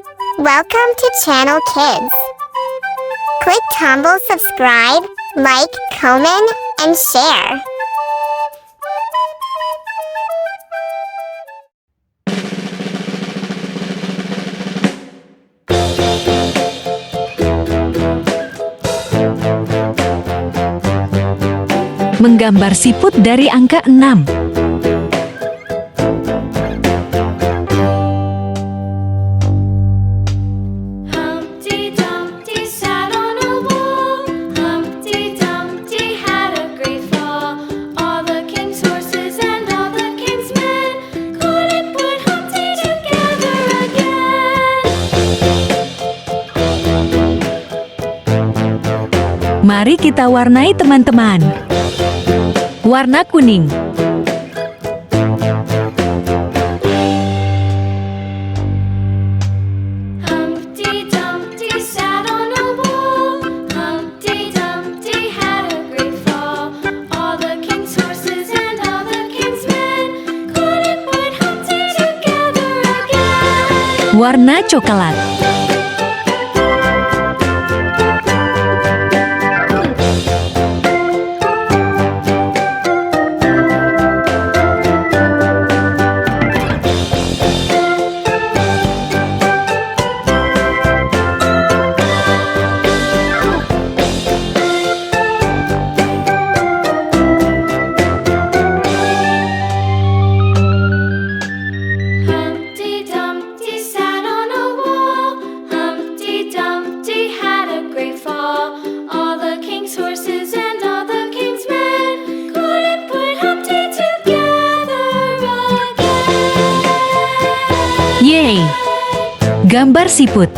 Welcome to Channel Kids. Click tombol subscribe, like, comment, and share. Menggambar siput dari angka 6. Humpty Dumpty sat on a wall. Humpty Dumpty had a great fall. All the king's horses and all the king's men couldn't put Humpty together again. Mari kita warnai teman-teman. Warna kuning. Humpty Dumpty sat on a wall. Humpty Dumpty had a great fall. All the king's horses and all the king's men couldn't put Humpty together again. Warna coklat. Humpty Dumpty sat on a wall. Humpty Dumpty had a great fall. All the king's horses and all the king's men couldn't put Humpty together again. Yeay! Gambar siput.